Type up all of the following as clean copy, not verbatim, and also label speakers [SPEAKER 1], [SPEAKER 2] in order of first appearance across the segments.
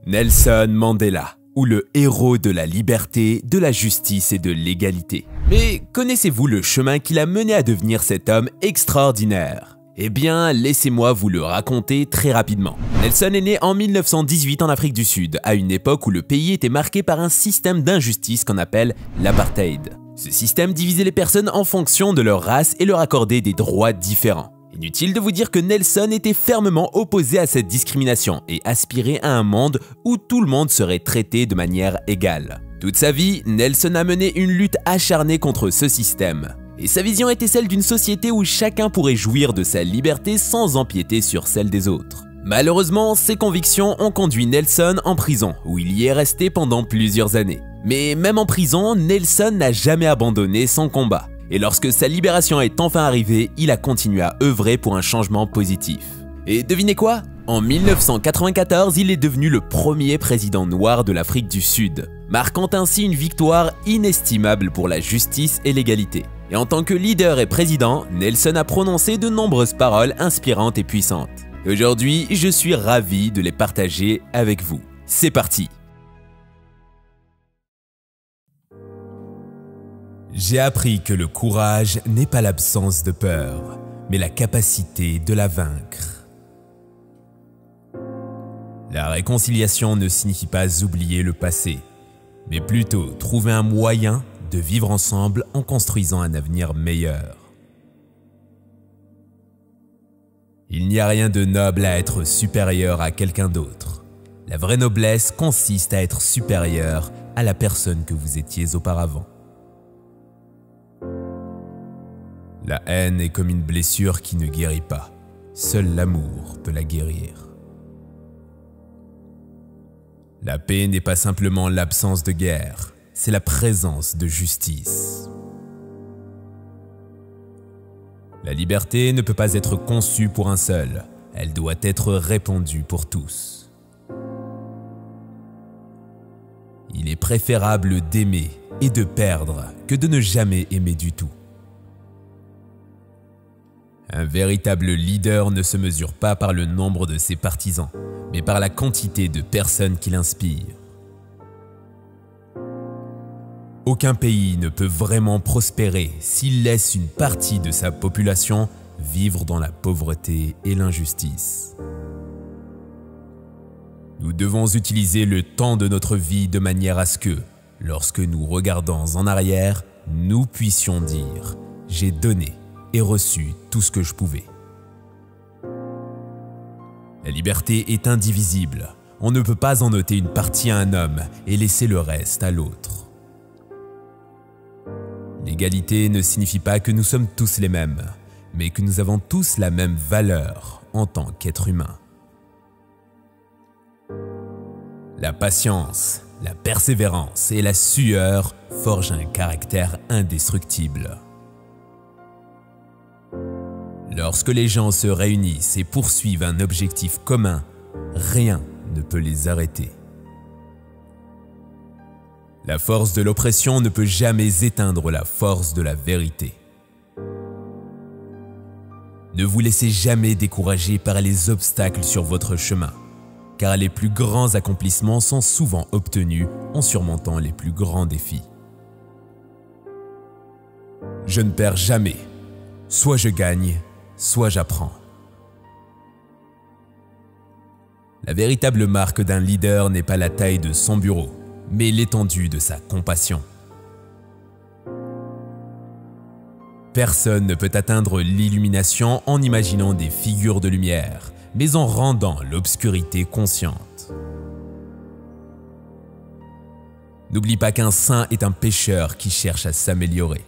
[SPEAKER 1] Nelson Mandela, ou le héros de la liberté, de la justice et de l'égalité. Mais connaissez-vous le chemin qui l'a mené à devenir cet homme extraordinaire? Eh bien, laissez-moi vous le raconter très rapidement. Nelson est né en 1918 en Afrique du Sud, à une époque où le pays était marqué par un système d'injustice qu'on appelle l'apartheid. Ce système divisait les personnes en fonction de leur race et leur accordait des droits différents. Inutile de vous dire que Nelson était fermement opposé à cette discrimination et aspirait à un monde où tout le monde serait traité de manière égale. Toute sa vie, Nelson a mené une lutte acharnée contre ce système. Et sa vision était celle d'une société où chacun pourrait jouir de sa liberté sans empiéter sur celle des autres. Malheureusement, ses convictions ont conduit Nelson en prison, où il y est resté pendant plusieurs années. Mais même en prison, Nelson n'a jamais abandonné son combat. Et lorsque sa libération est enfin arrivée, il a continué à œuvrer pour un changement positif. Et devinez quoi? En 1994, il est devenu le premier président noir de l'Afrique du Sud, marquant ainsi une victoire inestimable pour la justice et l'égalité. Et en tant que leader et président, Nelson a prononcé de nombreuses paroles inspirantes et puissantes. Et aujourd'hui, je suis ravi de les partager avec vous. C'est parti! J'ai appris que le courage n'est pas l'absence de peur, mais la capacité de la vaincre. La réconciliation ne signifie pas oublier le passé, mais plutôt trouver un moyen de vivre ensemble en construisant un avenir meilleur. Il n'y a rien de noble à être supérieur à quelqu'un d'autre. La vraie noblesse consiste à être supérieur à la personne que vous étiez auparavant. La haine est comme une blessure qui ne guérit pas. Seul l'amour peut la guérir. La paix n'est pas simplement l'absence de guerre, c'est la présence de justice. La liberté ne peut pas être conçue pour un seul, elle doit être répandue pour tous. Il est préférable d'aimer et de perdre que de ne jamais aimer du tout. Un véritable leader ne se mesure pas par le nombre de ses partisans, mais par la quantité de personnes qu'il inspire. Aucun pays ne peut vraiment prospérer s'il laisse une partie de sa population vivre dans la pauvreté et l'injustice. Nous devons utiliser le temps de notre vie de manière à ce que, lorsque nous regardons en arrière, nous puissions dire « J'ai donné ». Et reçu tout ce que je pouvais. La liberté est indivisible. On ne peut pas en ôter une partie à un homme et laisser le reste à l'autre. L'égalité ne signifie pas que nous sommes tous les mêmes, mais que nous avons tous la même valeur en tant qu'êtres humains. La patience, la persévérance et la sueur forgent un caractère indestructible. Lorsque les gens se réunissent et poursuivent un objectif commun, rien ne peut les arrêter. La force de l'oppression ne peut jamais éteindre la force de la vérité. Ne vous laissez jamais décourager par les obstacles sur votre chemin, car les plus grands accomplissements sont souvent obtenus en surmontant les plus grands défis. Je ne perds jamais. Soit je gagne, soit j'apprends. La véritable marque d'un leader n'est pas la taille de son bureau, mais l'étendue de sa compassion. Personne ne peut atteindre l'illumination en imaginant des figures de lumière, mais en rendant l'obscurité consciente. N'oublie pas qu'un saint est un pécheur qui cherche à s'améliorer.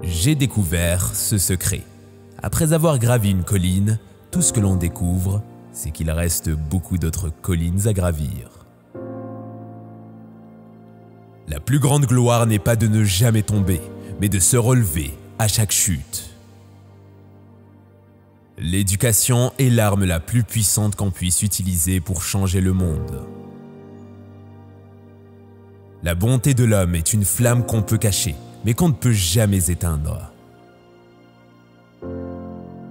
[SPEAKER 1] J'ai découvert ce secret. Après avoir gravi une colline, tout ce que l'on découvre, c'est qu'il reste beaucoup d'autres collines à gravir. La plus grande gloire n'est pas de ne jamais tomber, mais de se relever à chaque chute. L'éducation est l'arme la plus puissante qu'on puisse utiliser pour changer le monde. La bonté de l'homme est une flamme qu'on peut cacher, mais qu'on ne peut jamais éteindre.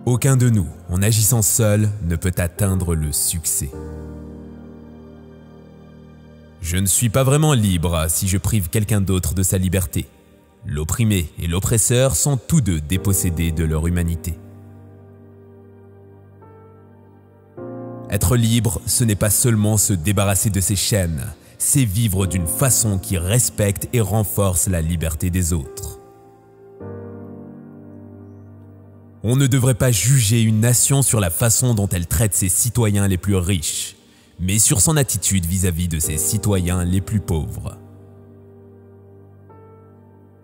[SPEAKER 1] Aucun de nous, en agissant seul, ne peut atteindre le succès. Je ne suis pas vraiment libre si je prive quelqu'un d'autre de sa liberté. L'opprimé et l'oppresseur sont tous deux dépossédés de leur humanité. Être libre, ce n'est pas seulement se débarrasser de ses chaînes, c'est vivre d'une façon qui respecte et renforce la liberté des autres. On ne devrait pas juger une nation sur la façon dont elle traite ses citoyens les plus riches, mais sur son attitude vis-à-vis de ses citoyens les plus pauvres.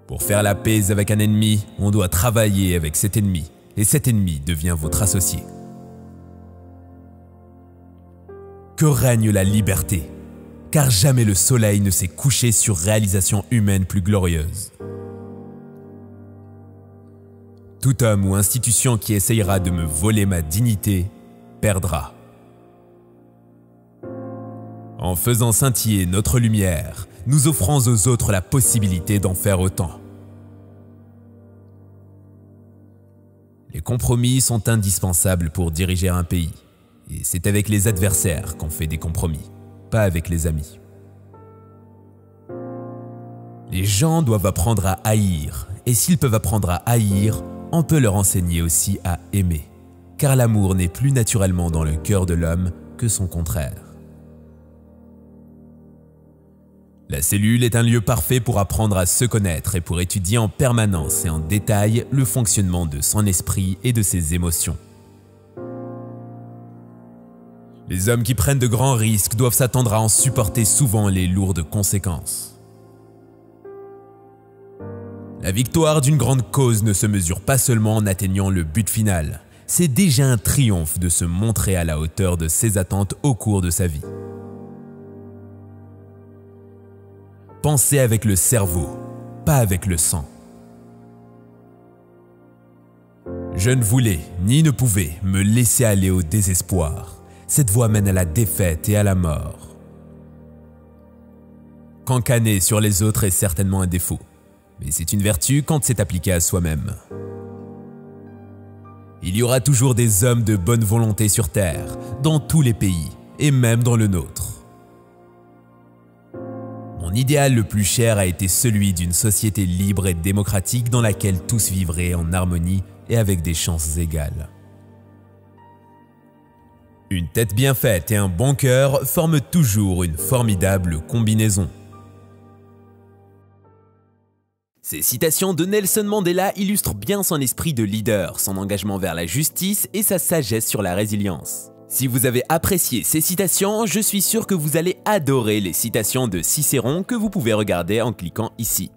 [SPEAKER 1] Pour faire la paix avec un ennemi, on doit travailler avec cet ennemi, et cet ennemi devient votre associé. Que règne la liberté, car jamais le soleil ne s'est couché sur réalisation humaine plus glorieuse. Tout homme ou institution qui essayera de me voler ma dignité perdra. En faisant scintiller notre lumière, nous offrons aux autres la possibilité d'en faire autant. Les compromis sont indispensables pour diriger un pays. Et c'est avec les adversaires qu'on fait des compromis, pas avec les amis. Les gens doivent apprendre à haïr, et s'ils peuvent apprendre à haïr, on peut leur enseigner aussi à aimer, car l'amour n'est plus naturellement dans le cœur de l'homme que son contraire. La cellule est un lieu parfait pour apprendre à se connaître et pour étudier en permanence et en détail le fonctionnement de son esprit et de ses émotions. Les hommes qui prennent de grands risques doivent s'attendre à en supporter souvent les lourdes conséquences. La victoire d'une grande cause ne se mesure pas seulement en atteignant le but final, c'est déjà un triomphe de se montrer à la hauteur de ses attentes au cours de sa vie. Pensez avec le cerveau, pas avec le sang. Je ne voulais ni ne pouvais me laisser aller au désespoir. Cette voie mène à la défaite et à la mort. Cancaner sur les autres est certainement un défaut, mais c'est une vertu quand c'est appliqué à soi-même. Il y aura toujours des hommes de bonne volonté sur Terre, dans tous les pays, et même dans le nôtre. Mon idéal le plus cher a été celui d'une société libre et démocratique dans laquelle tous vivraient en harmonie et avec des chances égales. Une tête bien faite et un bon cœur forment toujours une formidable combinaison. Ces citations de Nelson Mandela illustrent bien son esprit de leader, son engagement vers la justice et sa sagesse sur la résilience. Si vous avez apprécié ces citations, je suis sûr que vous allez adorer les citations de Cicéron que vous pouvez regarder en cliquant ici.